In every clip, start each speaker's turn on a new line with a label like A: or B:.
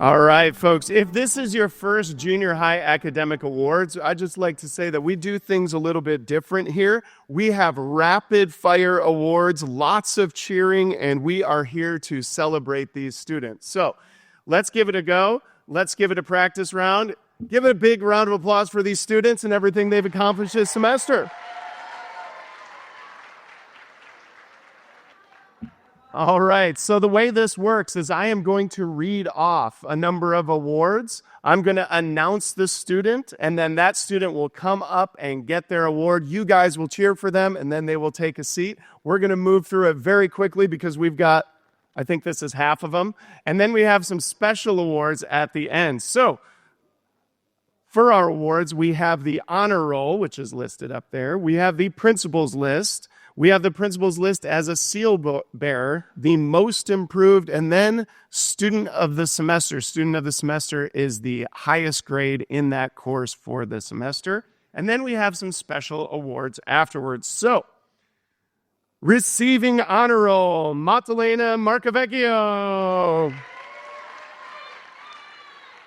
A: All right, folks, if this is your first junior high academic awards, I'd just like to say that we do things a little bit different here. We have rapid fire awards, lots of cheering, and we are here to celebrate these students. So let's give it a go. Let's give it a practice round. Give it a big round of applause for these students and everything they've accomplished this semester. All right, so the way this works is I am going to read off a number of awards. I'm going to announce the student, and then that student will come up and get their award. You guys will cheer for them, and then they will take a seat. We're going to move through it very quickly because we've got, I think this is half of them. And then we have some special awards at the end. So for our awards, we have the honor roll, which is listed up there. We have the principals list. We have the principals list as a seal bearer, the most improved, and then student of the semester. Student of the semester is the highest grade in that course for the semester. And then we have some special awards afterwards. So, receiving honor roll, Maddalena Marcavecchio.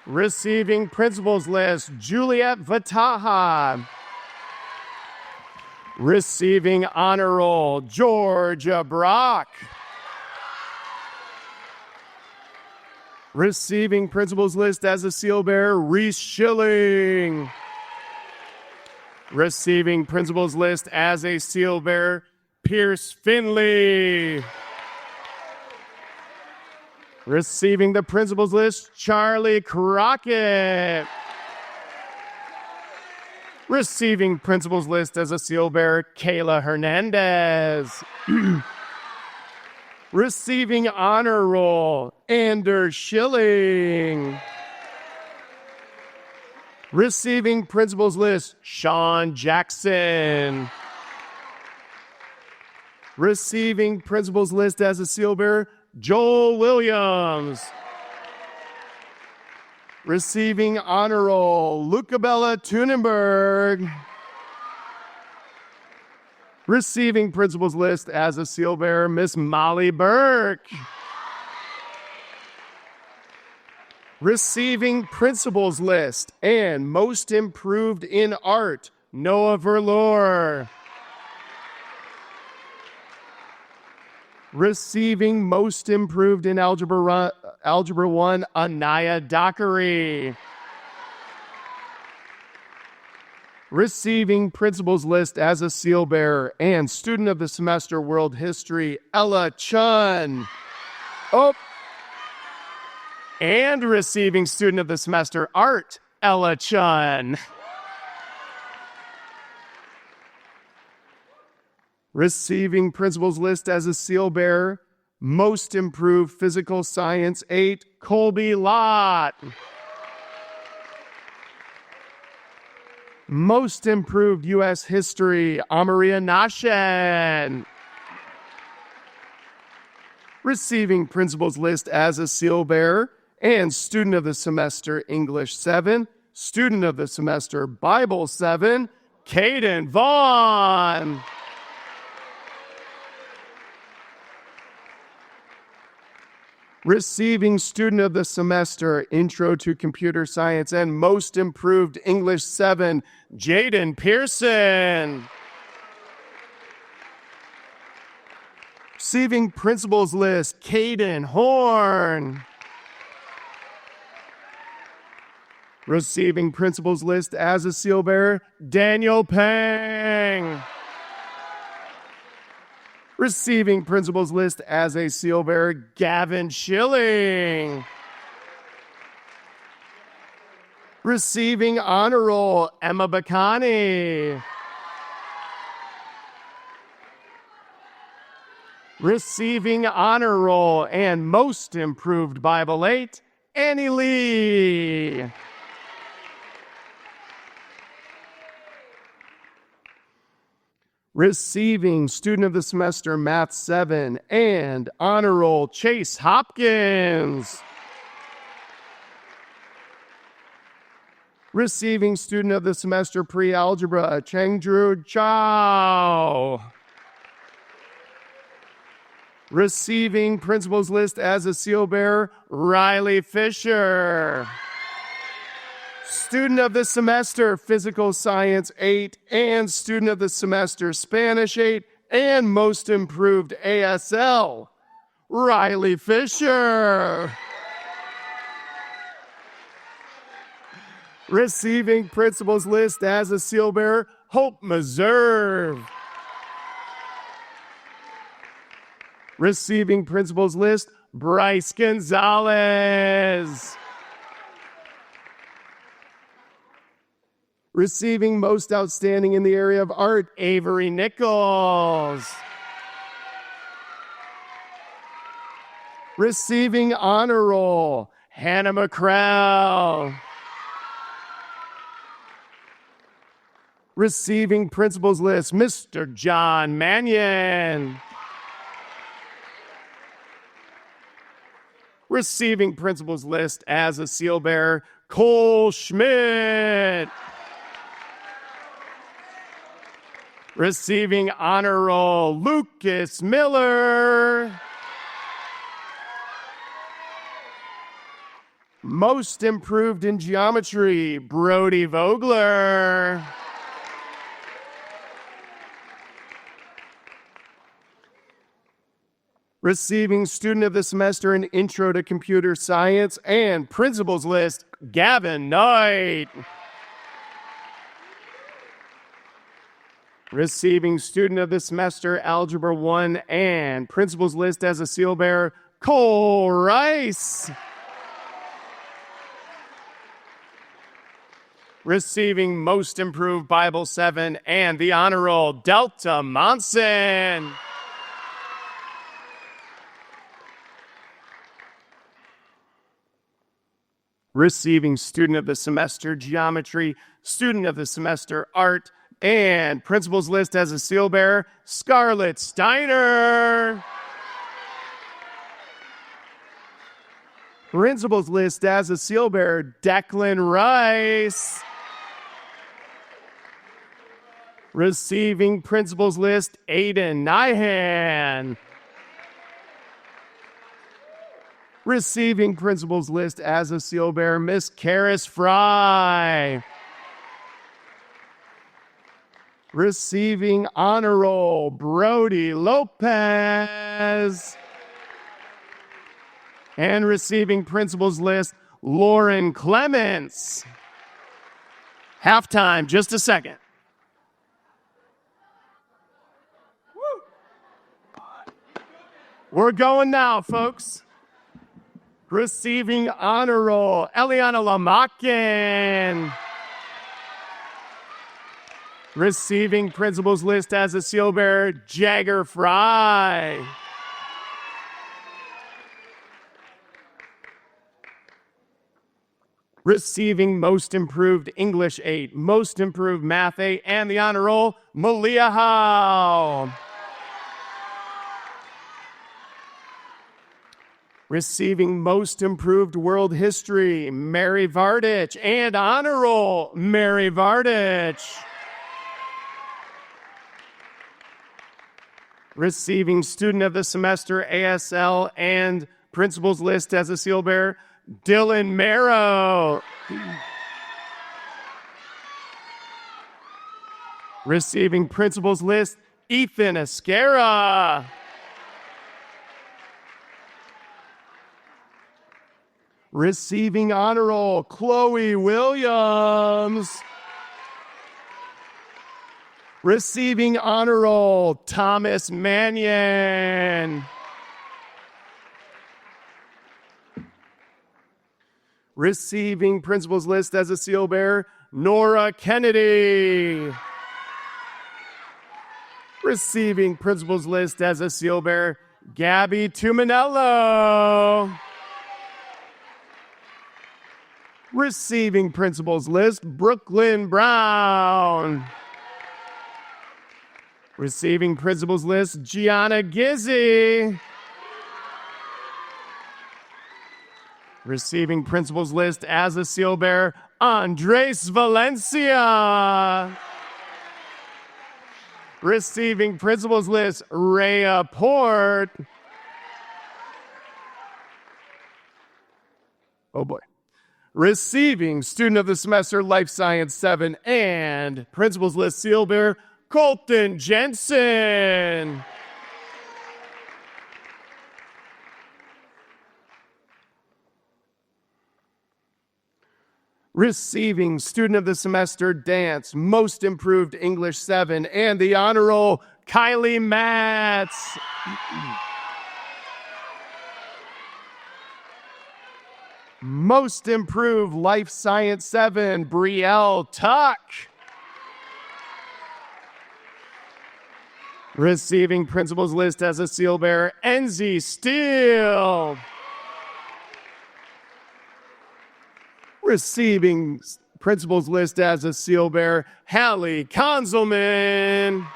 A: Receiving principals list, Juliet Vataha. Receiving honor roll, Georgia Brock. Receiving principals list as a seal bearer, Reese Schilling. Receiving principals list as a seal bearer, Pierce Finley. Receiving the principals list, Charlie Crockett. Receiving principals list as a seal bearer, Kayla Hernandez. Receiving honor roll, Anders Schilling. Receiving principals list, Sean Jackson. Receiving principals list as a seal bearer, Joel Williams. Receiving honor roll, Lucabella Tunenberg. Receiving principals list as a seal bearer, Miss Molly Burke. Receiving principals list and most improved in art, Noah Verlor. Receiving most improved in Algebra 1, Anaya Dockery. Receiving principals list as a seal bearer and student of the semester world history, Ella Chun. Oh. And receiving student of the semester art, Ella Chun. Receiving principals list as a seal bearer, most improved physical science 8, Colby Lott. Most improved U.S. history, Amaria Nashen. Receiving principals list as a seal bearer and student of the semester English 7, student of the semester Bible 7, Caden Vaughn. Receiving student of the semester, Intro to Computer Science and Most Improved English 7, Jaden Pearson. Receiving principals list, Caden Horn. Receiving principals list as a seal bearer, Daniel Pang. Receiving principals list as a seal bearer, Gavin Schilling. Receiving honor roll, Emma Bacani. Receiving honor roll and most improved Bible 8, Annie Lee. Receiving student of the semester Math 7 and honor roll Chase Hopkins. Receiving student of the semester pre-algebra Chengdru Chow. Receiving principal's list as a seal bearer, Riley Fisher. Student of the semester, Physical Science 8, and Student of the semester, Spanish 8, and Most Improved ASL, Riley Fisher. Receiving principal's list as a seal bearer, Hope Meserve. Receiving principal's list, Bryce Gonzalez. Receiving most outstanding in the area of art, Avery Nichols. Receiving honor roll, Hannah McCrell. Receiving principal's list, Mr. John Mannion. Receiving principal's list as a seal bearer, Cole Schmidt. Receiving honor roll, Lucas Miller. Most improved in geometry, Brody Vogler. Receiving student of the semester in Intro to Computer Science and principal's list, Gavin Knight. Receiving student of the semester, Algebra 1 and principal's list as a seal bearer, Cole Rice. Receiving most improved Bible 7 and the honor roll, Delta Monson. Receiving student of the semester, Geometry, student of the semester, Art, and principal's list as a seal bearer, Scarlett Steiner. Principal's list as a seal bearer, Declan Rice. Receiving principal's list, Aiden Nyhan. Receiving principal's list as a seal bearer, Miss Karis Fry. Receiving honor roll, Brody Lopez. And receiving principal's list, Lauren Clements. Halftime, just a second. We're going now, folks. Receiving honor roll, Eliana Lamakin. Receiving principal's list as a seal bearer, Jagger Fry. Receiving most improved English 8, most improved Math 8, and the honor roll, Malia Howe. Receiving most improved world history, Mary Vardich, and honor roll, Mary Vardich. Receiving student of the semester, ASL, and principal's list as a seal bearer, Dylan Marrow. Receiving principal's list, Ethan Esquera. Receiving honor roll, Chloe Williams. Receiving honor roll, Thomas Mannion. Receiving principal's list as a seal bearer, Nora Kennedy. Receiving principal's list as a seal bearer, Gabby Tuminello. Receiving principal's list, Brooklyn Brown. Receiving principal's list, Gianna Gizzi. Receiving principal's list as a seal bearer, Andres Valencia. Receiving principal's list, Rhea Port. Oh boy. Receiving Student of the Semester, Life Science 7, and Principal's List Seal Bearer, Colton Jensen. Receiving Student of the Semester, Dance, Most Improved English 7, and the Honor Roll, Kylie Matz. Most Improved Life Science 7, Brielle Tuck. Receiving Principal's List as a Seal Bearer, Enzi Steele. Receiving Principal's List as a Seal Bearer, Hallie Konzelman.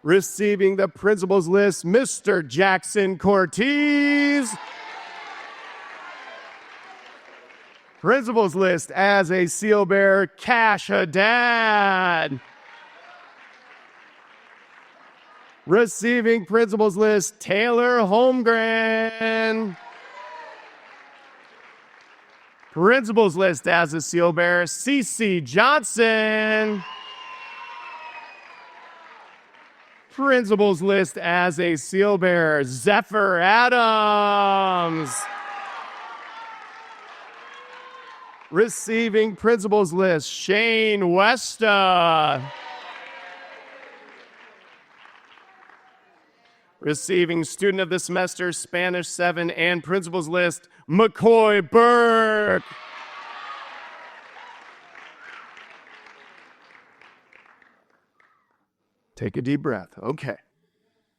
A: Receiving the Principal's List, Mr. Jackson Cortez. Principal's List as a Seal Bearer, Cash Haddad. Receiving Principal's List, Taylor Holmgren. Principal's List as a Seal Bearer, Cece Johnson. Principal's List as a Seal Bearer, Zephyr Adams. Receiving Principal's List, Shane Westa. Receiving Student of the Semester, Spanish 7, and Principal's List, McCoy Burke. Take a deep breath. Okay.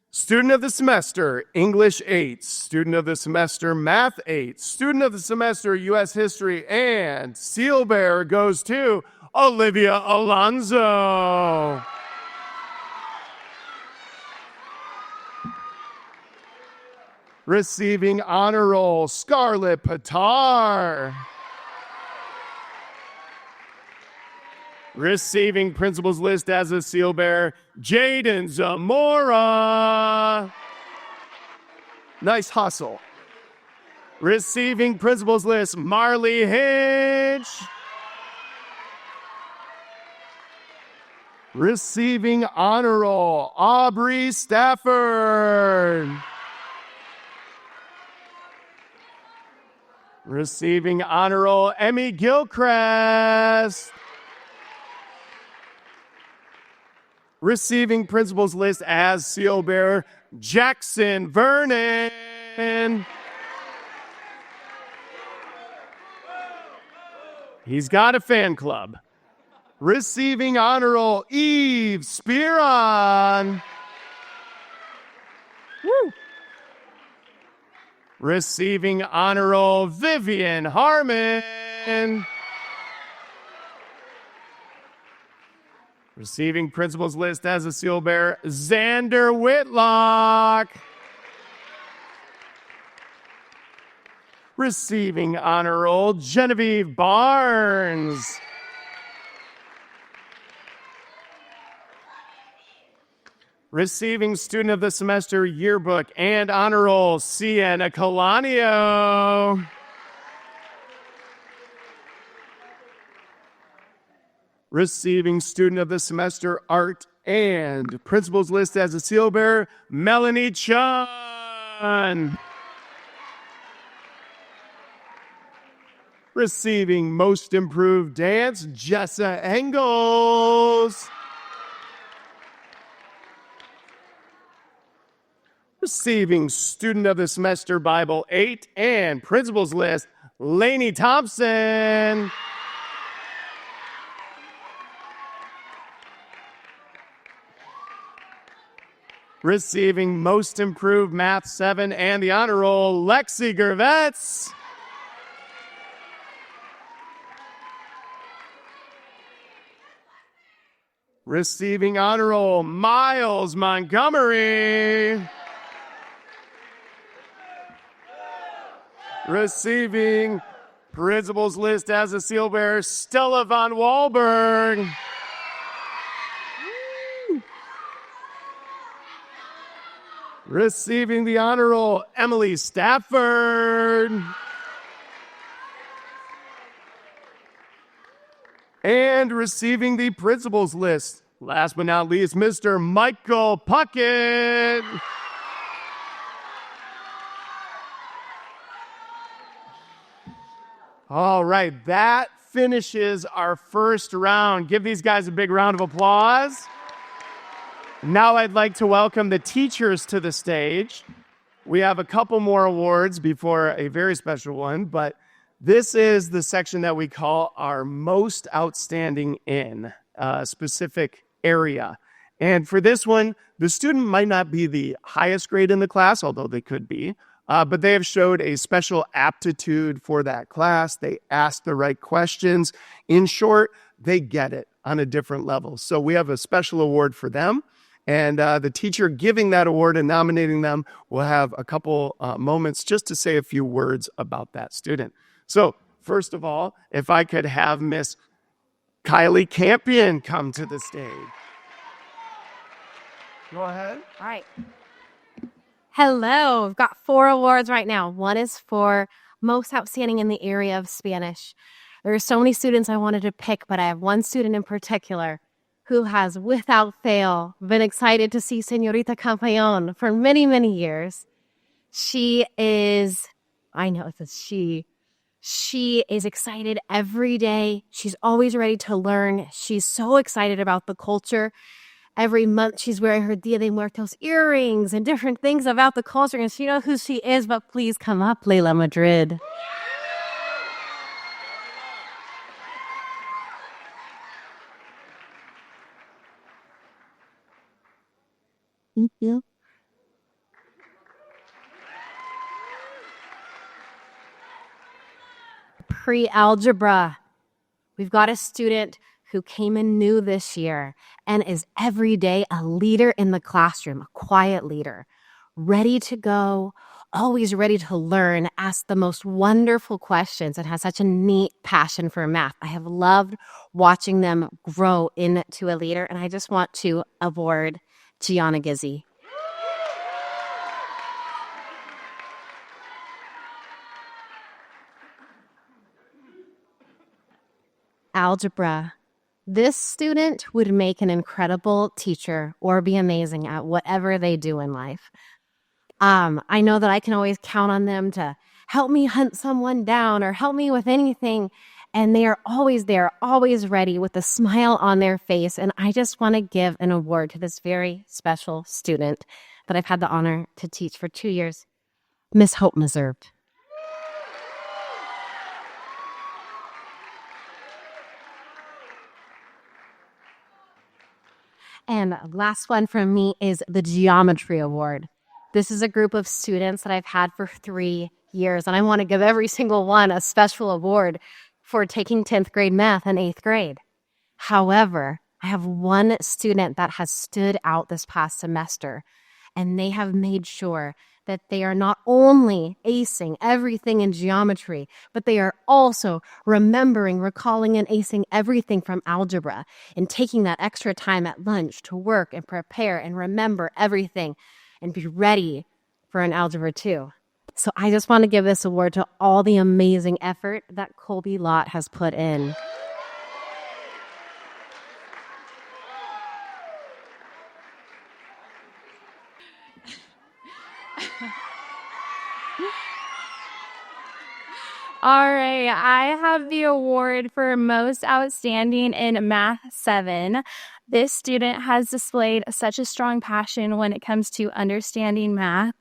A: Student of the Semester, English 8. Student of the Semester, Math 8. Student of the Semester, U.S. History, and Seal Bearer goes to Olivia Alonso. Receiving Honor Roll, Scarlett Patar. Receiving Principal's List as a Seal Bearer, Jaden Zamora. Nice hustle. Receiving Principal's List, Marley Hinch. Receiving Honor Roll, Aubrey Stafford. Receiving Honor Roll, Emmy Gilchrist. Receiving Principal's List as Seal Bearer, Jackson Vernon. He's got a fan club. Receiving Honor Roll, Eve Spearon. Woo. Receiving Honor Roll, Vivian Harmon. Receiving Principal's List as a Seal Bearer, Xander Whitlock. Receiving Honor Roll, Genevieve Barnes. Receiving Student of the Semester Yearbook and Honor Roll, Sienna Colanio. Receiving Student of the Semester Art and Principal's List as a Seal Bearer, Melanie Chun. Receiving Most Improved Dance, Jessa Engels. Receiving Student of the Semester Bible 8 and Principal's List, Lainey Thompson. Receiving Most Improved Math 7 and the Honor Roll, Lexi Gervets. Receiving Honor Roll, Miles Montgomery. Receiving Principal's List as a Seal Bearer, Stella Von Wahlberg. Receiving the honor roll, Emily Stafford. And receiving the principal's list, last but not least, Mr. Michael Puckett. All right, that finishes our first round. Give these guys a big round of applause. Now I'd like to welcome the teachers to the stage. We have a couple more awards before a very special one, but this is the section that we call our most outstanding in a specific area. And for this one, the student might not be the highest grade in the class, although they could be, but they have showed a special aptitude for that class. They ask the right questions. In short, they get it on a different level. So we have a special award for them. And the teacher giving that award and nominating them will have a couple moments just to say a few words about that student. So first of all, if I could have Miss Kylie Campion come to the stage. Go ahead.
B: All right. Hello. We've got 4 awards right now. One is for most outstanding in the area of Spanish. There are so many students I wanted to pick, but I have one student in particular who has, without fail, been excited to see Señorita Campeón for many, many years. She is excited every day. She's always ready to learn. She's so excited about the culture. Every month she's wearing her Dia de Muertos earrings and different things about the culture. And she knows who she is, but please come up, Leila Madrid. Thank you. Pre-algebra. We've got a student who came in new this year and is every day a leader in the classroom, a quiet leader, ready to go, always ready to learn, ask the most wonderful questions, and has such a neat passion for math. I have loved watching them grow into a leader, and I just want to award Gianna Gizzi. Algebra. This student would make an incredible teacher or be amazing at whatever they do in life. I know that I can always count on them to help me hunt someone down or help me with anything. And they are always there, always ready with a smile on their face. And I just want to give an award to this very special student that I've had the honor to teach for 2 years, Miss Hope Meserve. And last one from me is the Geometry Award. This is a group of students that I've had for 3 years, and I want to give every single one a special award for taking 10th grade math in 8th grade. However, I have one student that has stood out this past semester, and they have made sure that they are not only acing everything in geometry, but they are also remembering, recalling, and acing everything from algebra and taking that extra time at lunch to work and prepare and remember everything and be ready for an Algebra 2. So I just want to give this award to all the amazing effort that Colby Lott has put in.
C: All right, I have the award for most outstanding in Math 7. This student has displayed such a strong passion when it comes to understanding math.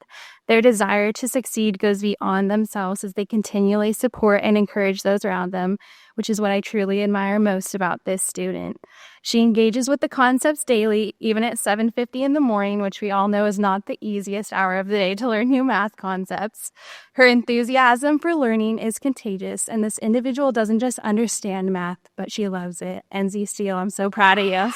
C: Their desire to succeed goes beyond themselves as they continually support and encourage those around them, which is what I truly admire most about this student. She engages with the concepts daily, even at 7:50 in the morning, which we all know is not the easiest hour of the day to learn new math concepts. Her enthusiasm for learning is contagious, and this individual doesn't just understand math, but she loves it. Enzi Steele, I'm so proud of you.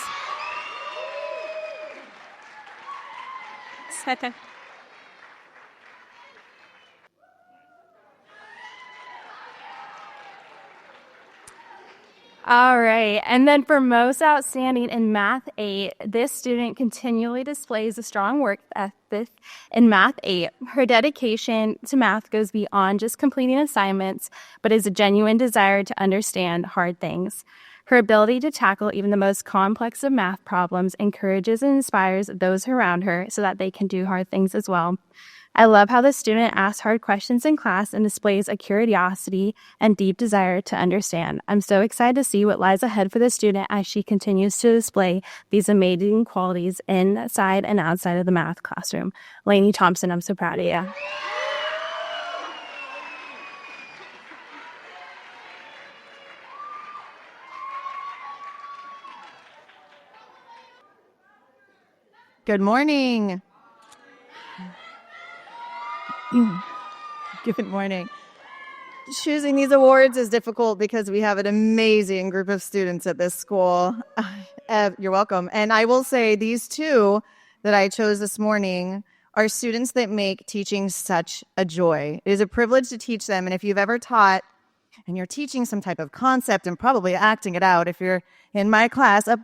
C: All right. And then for most outstanding in Math 8, this student continually displays a strong work ethic in Math 8. Her dedication to math goes beyond just completing assignments, but is a genuine desire to understand hard things. Her ability to tackle even the most complex of math problems encourages and inspires those around her so that they can do hard things as well. I love how the student asks hard questions in class and displays a curiosity and deep desire to understand. I'm so excited to see what lies ahead for the student as she continues to display these amazing qualities inside and outside of the math classroom. Lainey Thompson, I'm so proud of you.
D: Good morning. Good morning. Choosing these awards is difficult because we have an amazing group of students at this school. You're welcome. And I will say these two that I chose this morning are students that make teaching such a joy. It is a privilege to teach them. And if you've ever taught and you're teaching some type of concept and probably acting it out, if you're in my class up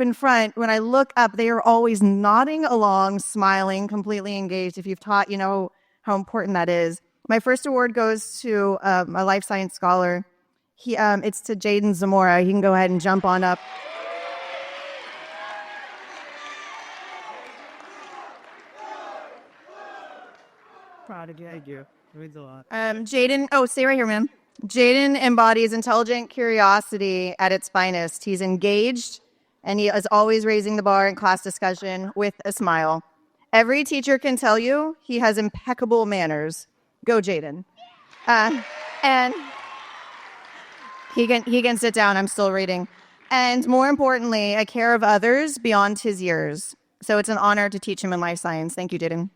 D: in front, when I look up, they are always nodding along, smiling, completely engaged. If you've taught, you know how important that is. My first award goes to a life science scholar. It's to Jaden Zamora. He can go ahead and jump on up.
E: Proud of you. Thank you. It means a lot.
D: Jaden, stay right here, ma'am. Jaden embodies intelligent curiosity at its finest. He's engaged, and he is always raising the bar in class discussion with a smile. Every teacher can tell you he has impeccable manners. Go, Jaden. And he can sit down. I'm still reading. And more importantly, a care of others beyond his years. So it's an honor to teach him in life science. Thank you, Jaden.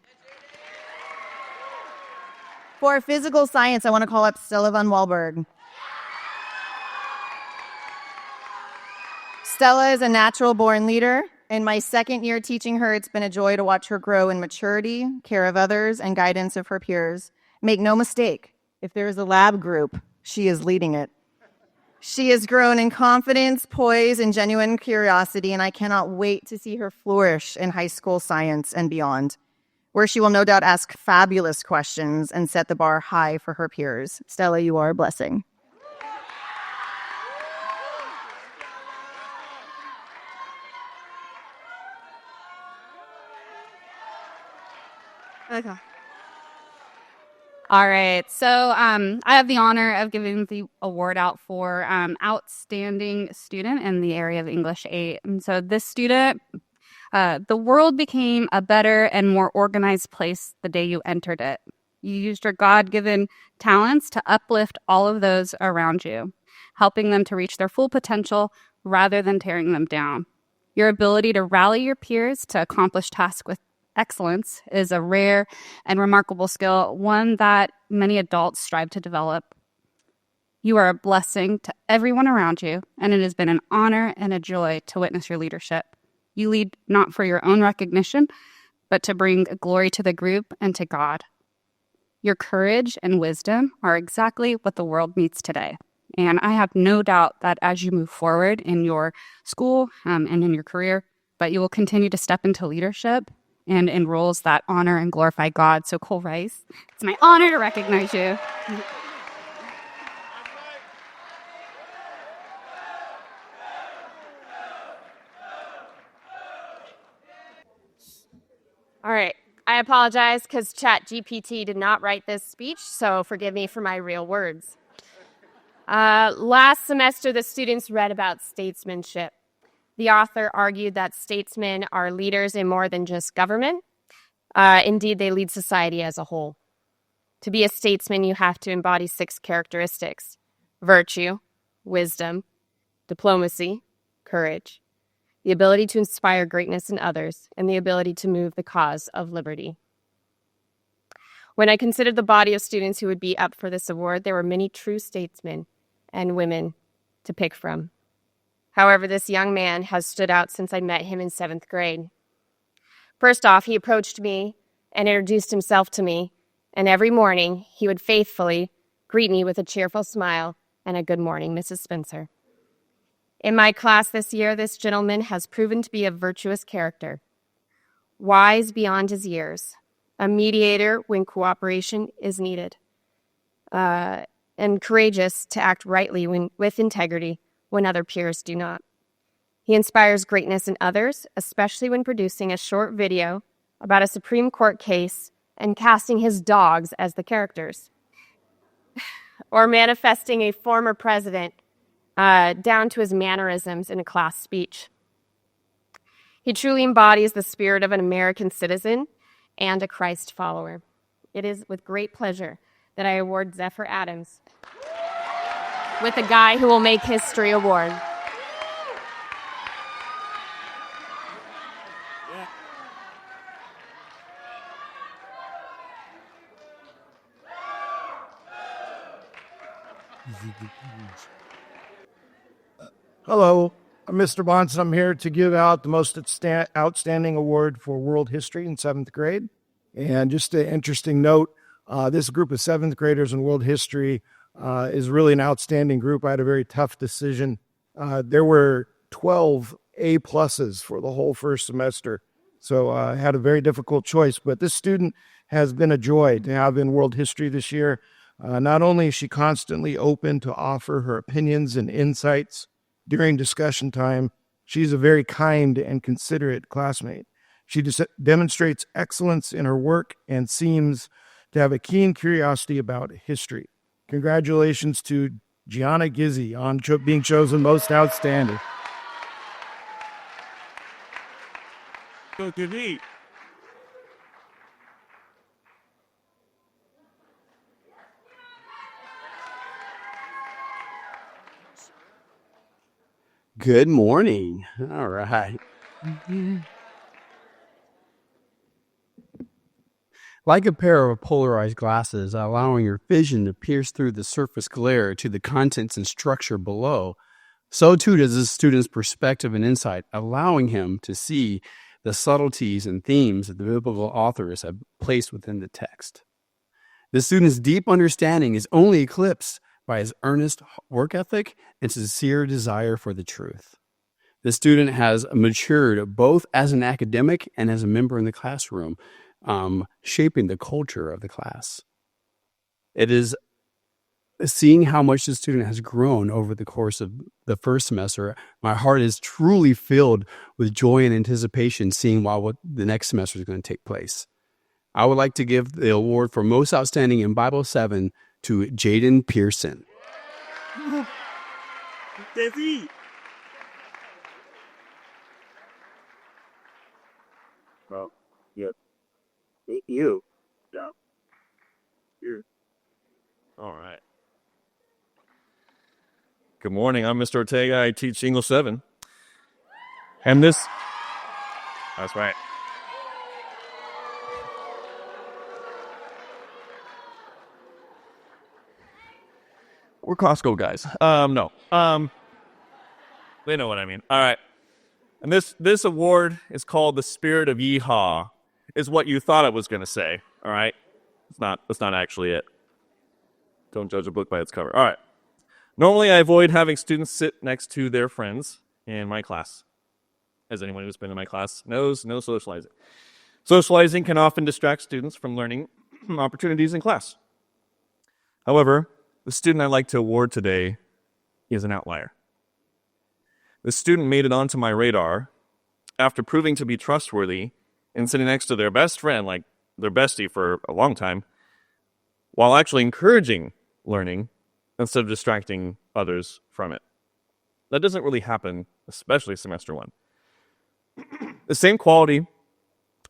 D: For physical science, I want to call up Stella Van Walberg. Stella is a natural-born leader. In my second year teaching her, it's been a joy to watch her grow in maturity, care of others, and guidance of her peers. Make no mistake, if there is a lab group, she is leading it. She has grown in confidence, poise, and genuine curiosity, and I cannot wait to see her flourish in high school science and beyond, where she will no doubt ask fabulous questions and set the bar high for her peers. Stella, you are a blessing.
F: Okay. All right. So I have the honor of giving the award out for outstanding student in the area of English 8. And so this student, the world became a better and more organized place the day you entered it. You used your God-given talents to uplift all of those around you, helping them to reach their full potential rather than tearing them down. Your ability to rally your peers to accomplish tasks with excellence is a rare and remarkable skill, one that many adults strive to develop. You are a blessing to everyone around you, and it has been an honor and a joy to witness your leadership. You lead not for your own recognition, but to bring glory to the group and to God. Your courage and wisdom are exactly what the world needs today. And I have no doubt that as you move forward in your school and in your career, but you will continue to step into leadership and in roles that honor and glorify God. So Cole Rice, it's my honor to recognize you.
G: All right. I apologize because ChatGPT did not write this speech, so forgive me for my real words. Last semester, the students read about statesmanship. The author argued that statesmen are leaders in more than just government. Indeed, they lead society as a whole. To be a statesman, you have to embody 6 characteristics: virtue, wisdom, diplomacy, courage, the ability to inspire greatness in others, and the ability to move the cause of liberty. When I considered the body of students who would be up for this award, there were many true statesmen and women to pick from. However, this young man has stood out since I met him in 7th grade. First off, he approached me and introduced himself to me, and every morning he would faithfully greet me with a cheerful smile and a "Good morning, Mrs. Spencer." In my class this year, this gentleman has proven to be a virtuous character, wise beyond his years, a mediator when cooperation is needed, and courageous to act rightly with integrity when other peers do not. He inspires greatness in others, especially when producing a short video about a Supreme Court case and casting his dogs as the characters, or manifesting a former president down to his mannerisms in a class speech. He truly embodies the spirit of an American citizen and a Christ follower. It is with great pleasure that I award Zephyr Adams with the Guy Who Will Make History Award.
H: Hello, I'm Mr. Bonson. I'm here to give out the most outstanding award for world history in 7th grade. And just an interesting note, this group of 7th graders in world history is really an outstanding group. I had a very tough decision. There were 12 A+ for the whole first semester. So I had a very difficult choice, but this student has been a joy to have in world history this year. Not only is she constantly open to offer her opinions and insights during discussion time, she's a very kind and considerate classmate. She demonstrates excellence in her work and seems to have a keen curiosity about history. Congratulations to Gianna Gizzi on being chosen most outstanding.
I: Go Gizzi.
J: Good morning. All right. Like a pair of polarized glasses, allowing your vision to pierce through the surface glare to the contents and structure below, so too does the student's perspective and insight, allowing him to see the subtleties and themes that the biblical authors have placed within the text. The student's deep understanding is only eclipsed by his earnest work ethic and sincere desire for the truth. The student has matured both as an academic and as a member in the classroom, shaping the culture of the class. It is seeing how much the student has grown over the course of the first semester. My heart is truly filled with joy and anticipation seeing what the next semester is going to take place. I would like to give the award for Most Outstanding in Bible 7 to Jaden Pearson.
I: Daisy. Well, yeah. You. Yeah. Here. All right. Good morning. I'm Mr. Ortega. I teach English 7. And this... That's right. We're Costco guys. No. They know what I mean. All right. And this award is called the Spirit of Yeehaw. Is what you thought I was going to say. All right. That's not actually it. Don't judge a book by its cover. All right. Normally, I avoid having students sit next to their friends in my class. As anyone who's been in my class knows, no socializing. Socializing can often distract students from learning opportunities in class. However, the student I'd like to award today is an outlier. The student made it onto my radar after proving to be trustworthy and sitting next to their best friend, like their bestie for a long time, while actually encouraging learning instead of distracting others from it. That doesn't really happen, especially semester 1. The same quality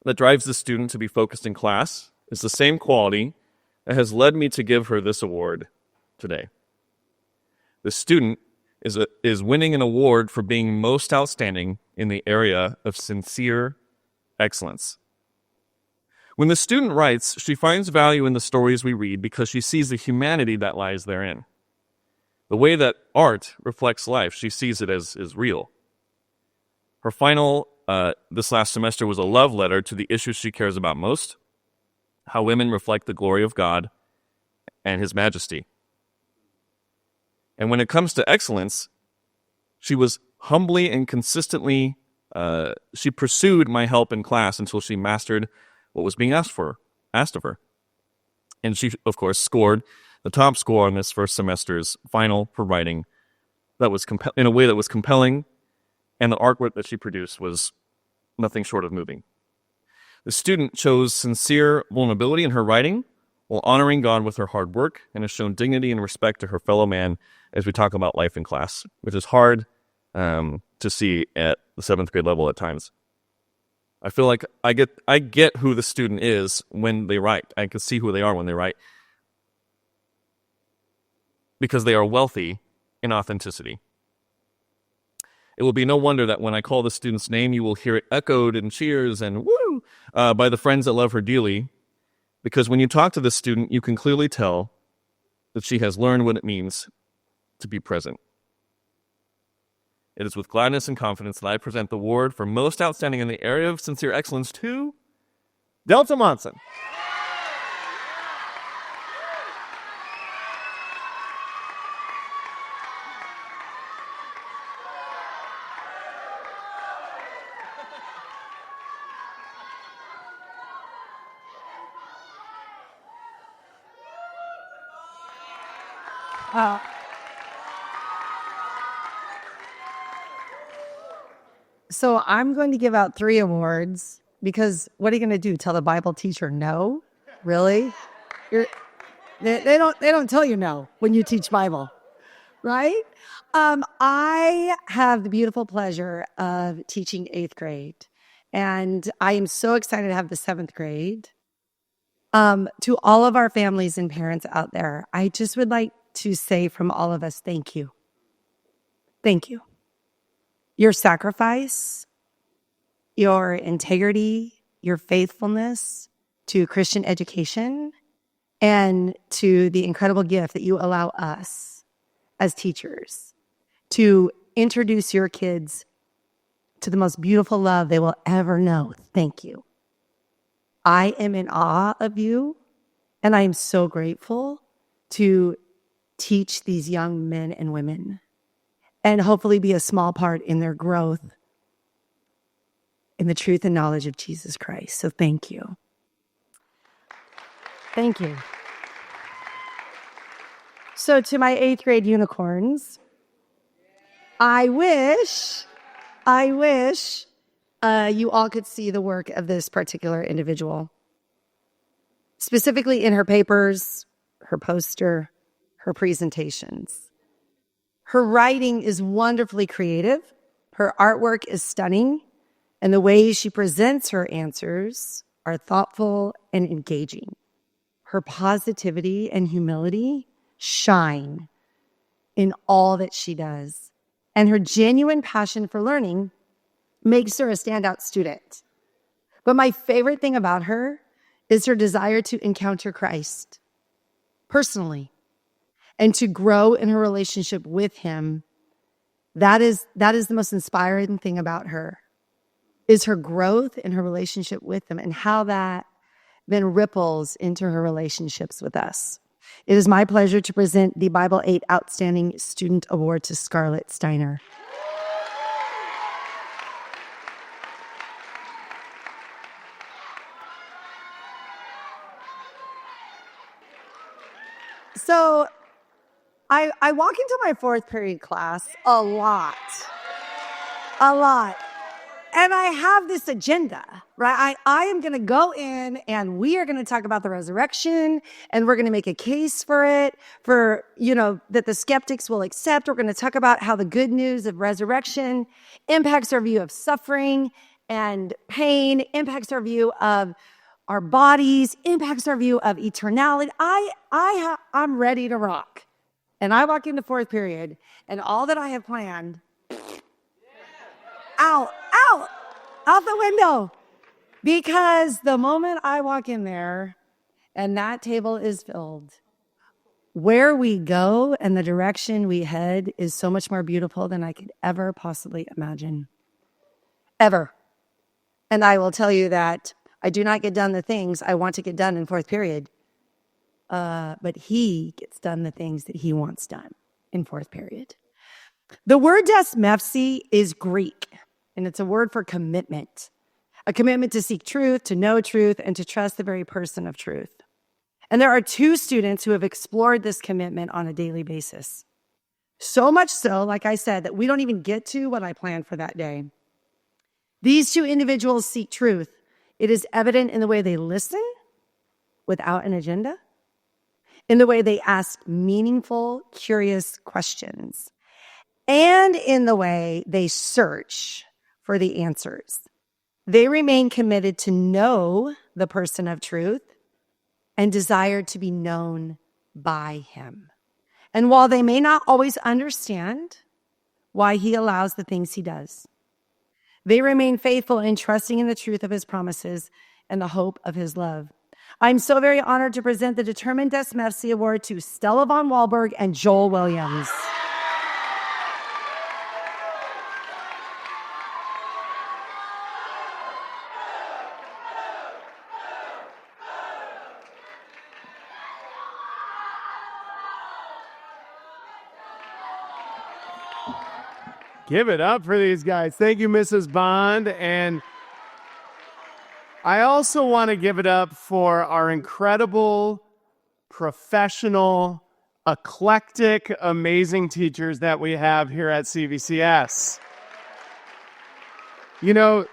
I: that drives the student to be focused in class is the same quality that has led me to give her this award today. The student is winning an award for being most outstanding in the area of sincere excellence. When the student writes, she finds value in the stories we read because she sees the humanity that lies therein. The way that art reflects life, she sees it as real. Her final, this last semester, was a love letter to the issues she cares about most, how women reflect the glory of God and His majesty. And when it comes to excellence, She was humbly and consistently, she pursued my help in class until she mastered what was being asked of her. And she, of course, scored the top score on this first semester's final for writing that was in a way that was compelling, and the artwork that she produced was nothing short of moving. The student chose sincere vulnerability in her writing while honoring God with her hard work, and has shown dignity and respect to her fellow man as we talk about life in class, which is hard to see at the 7th grade level at times. I feel like I get who the student is when they write. I can see who they are when they write, because they are wealthy in authenticity. It will be no wonder that when I call the student's name, you will hear it echoed in cheers and woo by the friends that love her dearly, because when you talk to this student, you can clearly tell that she has learned what it means to be present. It is with gladness and confidence that I present the award for most outstanding in the area of sincere excellence to Delta Monson.
K: So I'm going to give out 3 awards because what are you going to do? Tell the Bible teacher no? Really? They don't tell you no when you teach Bible, right? I have the beautiful pleasure of teaching 8th grade, and I am so excited to have the 7th grade. To all of our families and parents out there, I just would like to say from all of us, thank you. Thank you. Your sacrifice, your integrity, your faithfulness to Christian education, and to the incredible gift that you allow us as teachers to introduce your kids to the most beautiful love they will ever know. Thank you. I am in awe of you, and I am so grateful to teach these young men and women and hopefully be a small part in their growth in the truth and knowledge of Jesus Christ. So thank you. Thank you. So to my 8th grade unicorns, I wish you all could see the work of this particular individual, specifically in her papers, her poster, her presentations. Her writing is wonderfully creative. Her artwork is stunning, and the way she presents her answers are thoughtful and engaging. Her positivity and humility shine in all that she does, and her genuine passion for learning makes her a standout student. But my favorite thing about her is her desire to encounter Christ personally and to grow in her relationship with him. That is the most inspiring thing about her, is her growth in her relationship with him and how that then ripples into her relationships with us. It is my pleasure to present the Bible 8 Outstanding Student Award to Scarlett Steiner. So I walk into my 4th period class a lot. And I have this agenda, right? I am going to go in and we are going to talk about the resurrection, and we're going to make a case for it, for, that the skeptics will accept. We're going to talk about how the good news of resurrection impacts our view of suffering and pain, impacts our view of our bodies, impacts our view of eternality. I'm ready to rock. And I walk into 4th period, and all that I have planned, out the window. Because the moment I walk in there and that table is filled, where we go and the direction we head is so much more beautiful than I could ever possibly imagine. Ever. And I will tell you that I do not get done the things I want to get done in 4th period. But he gets done the things that he wants done in 4th period. The word desmepsi is Greek, and it's a word for commitment. A commitment to seek truth, to know truth, and to trust the very person of truth. And there are 2 students who have explored this commitment on a daily basis. So much so, like I said, that we don't even get to what I planned for that day. These 2 individuals seek truth. It is evident in the way they listen without an agenda, in the way they ask meaningful, curious questions, and in the way they search for the answers. They remain committed to know the person of truth and desire to be known by him. And while they may not always understand why he allows the things he does, they remain faithful in trusting in the truth of his promises and the hope of his love. I'm so very honored to present the Determined Desmepsi Award to Stella Von Wahlberg and Joel Williams.
A: Give it up for these guys. Thank you, Mrs. Bond. And I also want to give it up for our incredible, professional, eclectic, amazing teachers that we have here at CVCS. You know,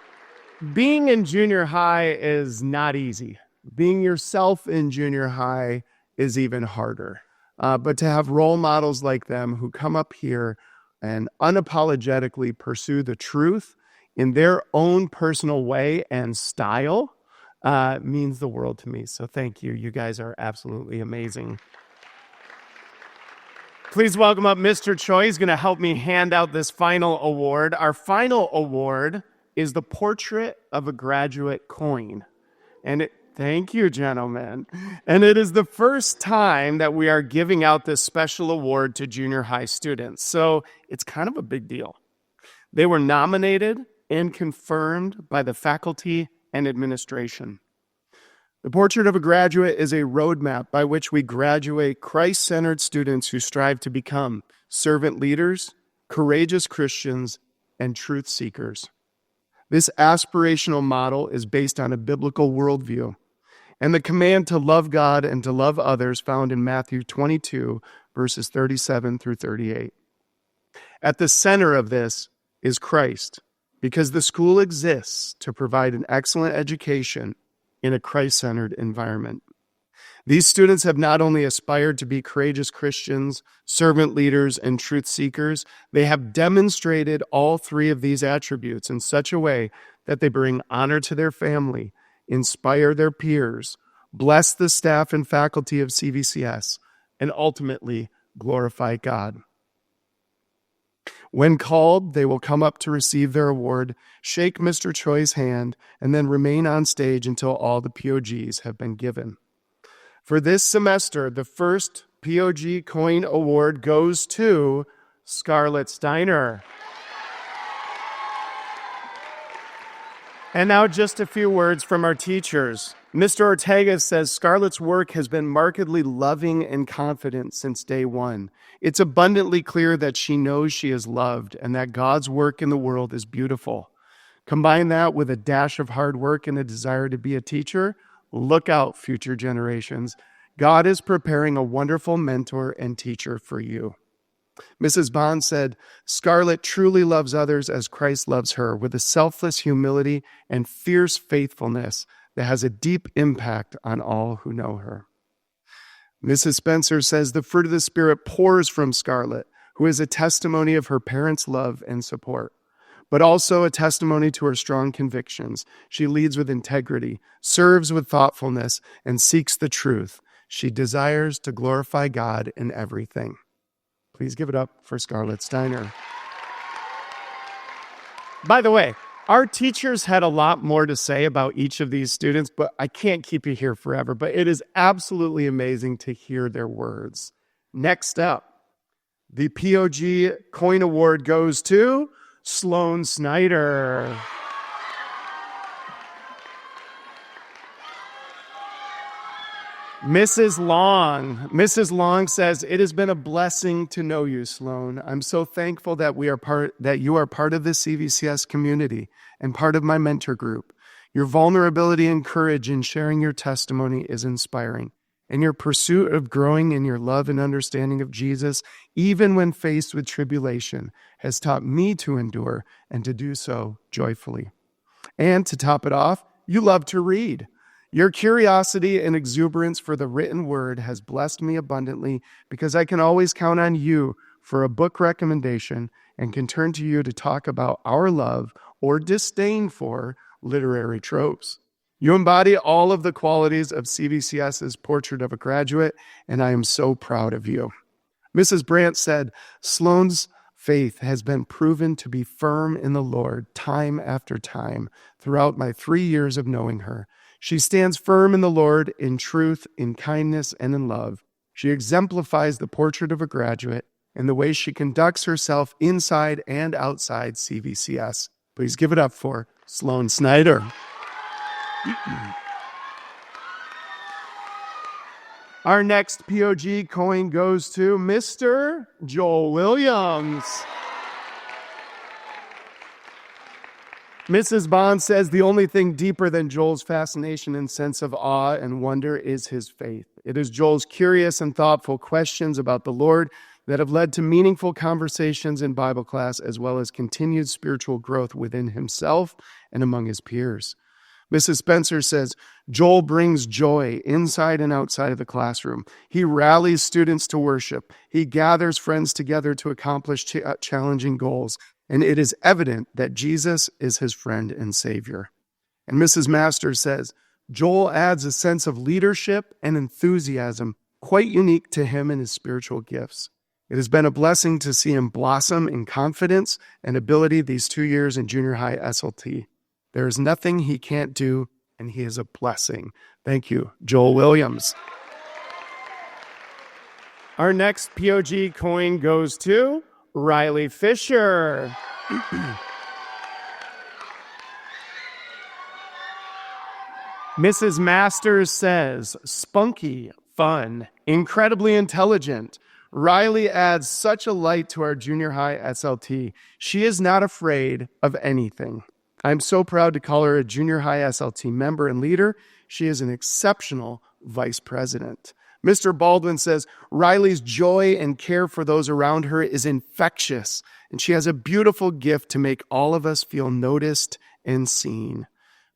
A: being in junior high is not easy. Being yourself in junior high is even harder. But to have role models like them who come up here and unapologetically pursue the truth in their own personal way and style means the world to me. So thank you. You guys are absolutely amazing. Please welcome up Mr. Choi. He's going to help me hand out this final award. Our final award is the Portrait of a Graduate coin. Thank you, gentlemen. And it is the first time that we are giving out this special award to junior high students. So it's kind of a big deal. They were nominated and confirmed by the faculty and administration. The Portrait of a Graduate is a roadmap by which we graduate Christ-centered students who strive to become servant leaders, courageous Christians, and truth seekers. This aspirational model is based on a biblical worldview and the command to love God and to love others found in Matthew 22, verses 37 through 38. At the center of this is Christ, because the school exists to provide an excellent education in a Christ-centered environment. These students have not only aspired to be courageous Christians, servant leaders, and truth seekers, they have demonstrated all 3 of these attributes in such a way that they bring honor to their family, inspire their peers, bless the staff and faculty of CVCS, and ultimately glorify God. When called, they will come up to receive their award, shake Mr. Choi's hand, and then remain on stage until all the POGs have been given. For this semester, the first POG Coin Award goes to Scarlett Steiner. And now just a few words from our teachers. Mr. Ortega says Scarlett's work has been markedly loving and confident since day one. It's abundantly clear that she knows she is loved and that God's work in the world is beautiful. Combine that with a dash of hard work and a desire to be a teacher. Look out, future generations. God is preparing a wonderful mentor and teacher for you. Mrs. Bond said, Scarlett truly loves others as Christ loves her, with a selfless humility and fierce faithfulness that has a deep impact on all who know her. Mrs. Spencer says, the fruit of the Spirit pours from Scarlett, who is a testimony of her parents' love and support, but also a testimony to her strong convictions. She leads with integrity, serves with thoughtfulness, and seeks the truth. She desires to glorify God in everything. Please give it up for Scarlett Steiner. By the way, our teachers had a lot more to say about each of these students, but I can't keep you here forever. But it is absolutely amazing to hear their words. Next up, the POG Coin Award goes to Sloan Snyder. Mrs. Long says, "It has been a blessing to know you, Sloan. I'm so thankful that you are part of the CVCS community and part of my mentor group. Your vulnerability and courage in sharing your testimony is inspiring, and your pursuit of growing in your love and understanding of Jesus, even when faced with tribulation, has taught me to endure and to do so joyfully." And to top it off, you love to read. Your curiosity and exuberance for the written word has blessed me abundantly because I can always count on you for a book recommendation and can turn to you to talk about our love or disdain for literary tropes. You embody all of the qualities of CVCS's Portrait of a Graduate, and I am so proud of you. Mrs. Brandt said, "Sloan's faith has been proven to be firm in the Lord time after time throughout my 3 years of knowing her. She stands firm in the Lord in truth, in kindness, and in love. She exemplifies the portrait of a graduate in the way she conducts herself inside and outside CVCS." Please give it up for Sloan Snyder. Our next POG coin goes to Mr. Joel Williams. Mrs. Bond says the only thing deeper than Joel's fascination and sense of awe and wonder is his faith. It is Joel's curious and thoughtful questions about the Lord that have led to meaningful conversations in Bible class, as well as continued spiritual growth within himself and among his peers. Mrs. Spencer says, Joel brings joy inside and outside of the classroom. He rallies students to worship. He gathers friends together to accomplish challenging goals. And it is evident that Jesus is his friend and Savior. And Mrs. Masters says, Joel adds a sense of leadership and enthusiasm quite unique to him and his spiritual gifts. It has been a blessing to see him blossom in confidence and ability these 2 years in junior high SLT. There is nothing he can't do, and he is a blessing. Thank you, Joel Williams. Our next POG coin goes to Riley Fisher. Mrs. Masters says, spunky, fun, incredibly intelligent. Riley adds such a light to our junior high SLT. She is not afraid of anything. I'm so proud to call her a junior high SLT member and leader. She is an exceptional vice president. Mr. Baldwin says, Riley's joy and care for those around her is infectious, and she has a beautiful gift to make all of us feel noticed and seen.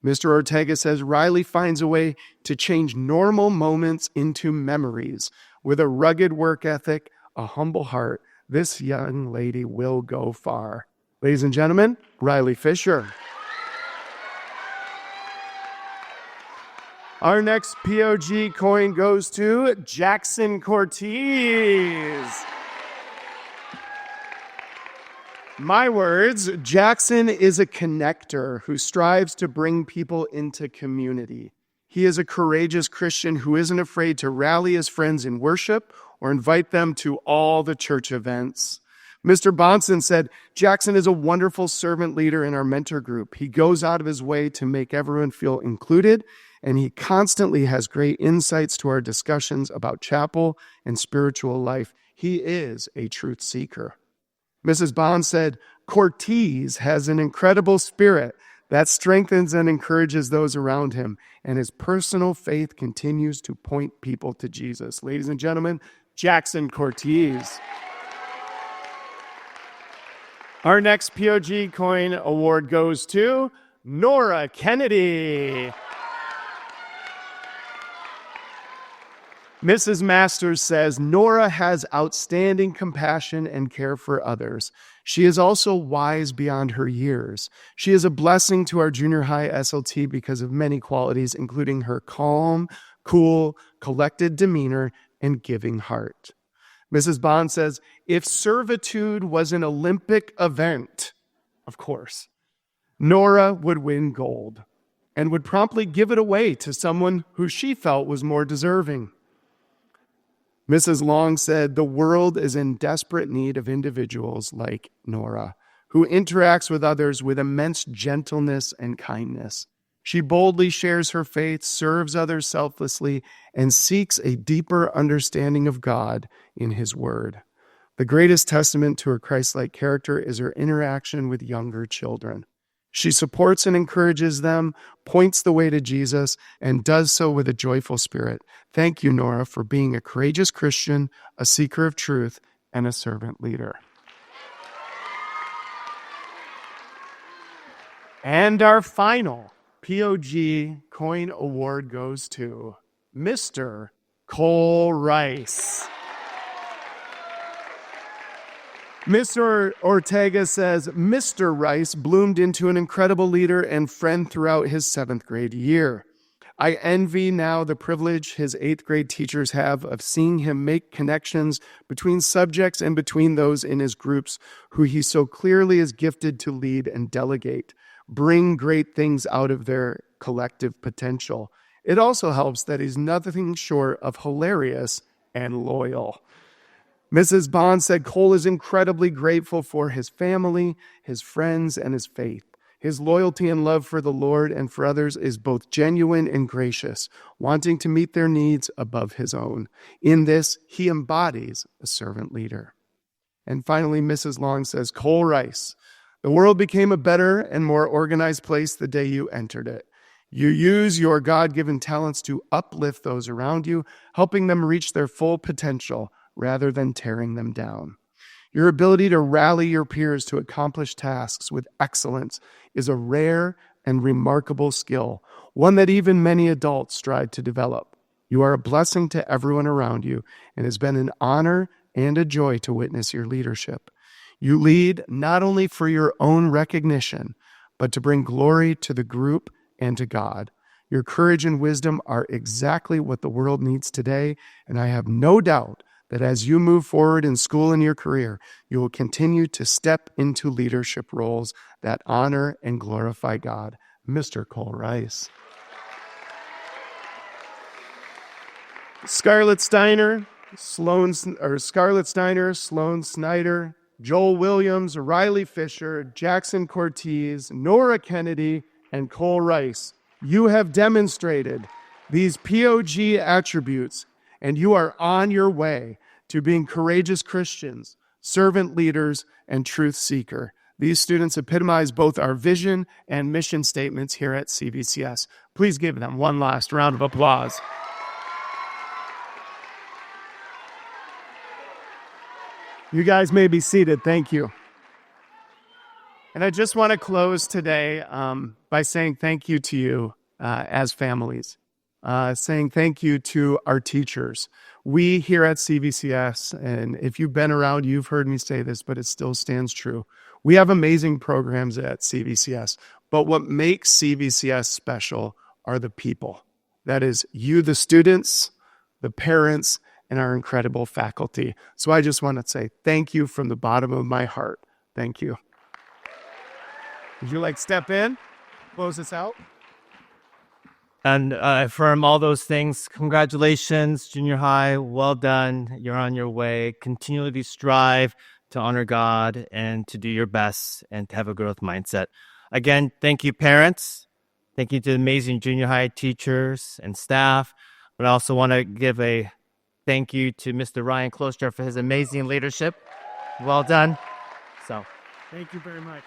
A: Mr. Ortega says, Riley finds a way to change normal moments into memories. With a rugged work ethic, a humble heart, this young lady will go far. Ladies and gentlemen, Riley Fisher. Our next POG coin goes to Jackson Cortez. My words, Jackson is a connector who strives to bring people into community. He is a courageous Christian who isn't afraid to rally his friends in worship or invite them to all the church events. Mr. Bonson said, Jackson is a wonderful servant leader in our mentor group. He goes out of his way to make everyone feel included, and he constantly has great insights to our discussions about chapel and spiritual life. He is a truth seeker. Mrs. Bond said, Cortez has an incredible spirit that strengthens and encourages those around him, and his personal faith continues to point people to Jesus. Ladies and gentlemen, Jackson Cortez. Our next POG coin award goes to Nora Kennedy. Mrs. Masters says, Nora has outstanding compassion and care for others. She is also wise beyond her years. She is a blessing to our junior high SLT because of many qualities, including her calm, cool, collected demeanor, and giving heart. Mrs. Bond says, if servitude was an Olympic event, of course, Nora would win gold and would promptly give it away to someone who she felt was more deserving. Mrs. Long said, the world is in desperate need of individuals like Nora, who interacts with others with immense gentleness and kindness. She boldly shares her faith, serves others selflessly, and seeks a deeper understanding of God in His Word. The greatest testament to her Christ-like character is her interaction with younger children. She supports and encourages them, points the way to Jesus, and does so with a joyful spirit. Thank you, Nora, for being a courageous Christian, a seeker of truth, and a servant leader. And our final POG Coin Award goes to Mr. Cole Rice. Mr. Ortega says, Mr. Rice bloomed into an incredible leader and friend throughout his 7th grade year. I envy now the privilege his 8th grade teachers have of seeing him make connections between subjects and between those in his groups who he so clearly is gifted to lead and delegate, bring great things out of their collective potential. It also helps that he's nothing short of hilarious and loyal. Mrs. Bond said Cole is incredibly grateful for his family, his friends, and his faith. His loyalty and love for the Lord and for others is both genuine and gracious, wanting to meet their needs above his own. In this, he embodies a servant leader. And finally, Mrs. Long says, Cole Rice, the world became a better and more organized place the day you entered it. You use your God-given talents to uplift those around you, helping them reach their full potential, rather than tearing them down. Your ability to rally your peers to accomplish tasks with excellence is a rare and remarkable skill, one that even many adults strive to develop. You are a blessing to everyone around you, and it has been an honor and a joy to witness your leadership. You lead not only for your own recognition, but to bring glory to the group and to God. Your courage and wisdom are exactly what the world needs today, and I have no doubt that as you move forward in school and your career, you will continue to step into leadership roles that honor and glorify God. Mr. Cole Rice. Scarlett Steiner, Sloan Snyder, Joel Williams, Riley Fisher, Jackson Cortez, Nora Kennedy, and Cole Rice. You have demonstrated these POG attributes, and you are on your way to being courageous Christians, servant leaders, and truth seeker. These students epitomize both our vision and mission statements here at CVCS. Please give them one last round of applause. You guys may be seated. Thank you. And I just want to close today by saying thank you to you as families, saying thank you to our teachers. We here at CVCS, and if you've been around, you've heard me say this, but it still stands true. We have amazing programs at CVCS, but what makes CVCS special are the people. That is you, the students, the parents, and our incredible faculty. So I just want to say thank you from the bottom of my heart. Thank you. Would you like to step in, close this out?
E: And affirm all those things. Congratulations, junior high. Well done. You're on your way. Continually strive to honor God and to do your best and to have a growth mindset. Again, thank you, parents. Thank you to the amazing junior high teachers and staff. But I also want to give a thank you to Mr. Ryan Kloster for his amazing leadership. Well done.
A: Thank you very much.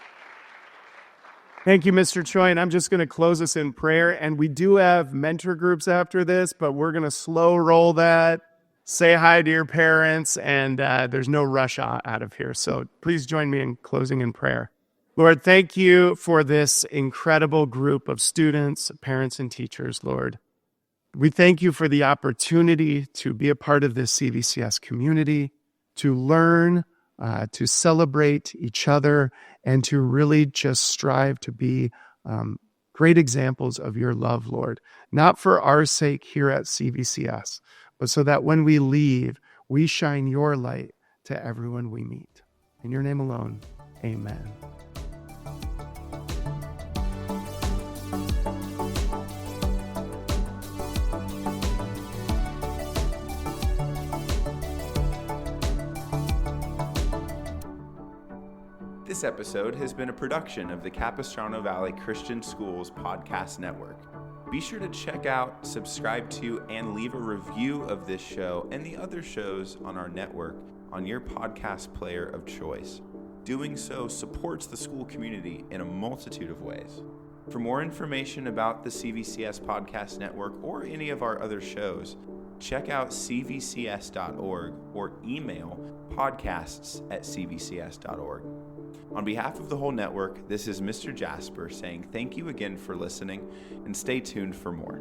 A: Thank you, Mr. Choi. And I'm just going to close us in prayer. And we do have mentor groups after this, but we're going to slow roll that. Say hi to your parents, and there's no rush out of here. So please join me in closing in prayer. Lord, thank you for this incredible group of students, parents, and teachers, Lord. We thank you for the opportunity to be a part of this CVCS community, to learn, to celebrate each other, and to really just strive to be great examples of your love, Lord. Not for our sake here at CVCS, but so that when we leave, we shine your light to everyone we meet. In your name alone, amen.
L: This episode has been a production of the Capistrano Valley Christian Schools Podcast Network. Be sure to check out, subscribe to, and leave a review of this show and the other shows on our network on your podcast player of choice. Doing so supports the school community in a multitude of ways. For more information about the CVCS Podcast Network or any of our other shows, check out cvcs.org or email podcasts@cvcs.org. On behalf of the whole network, this is Mr. Jasper saying thank you again for listening and stay tuned for more.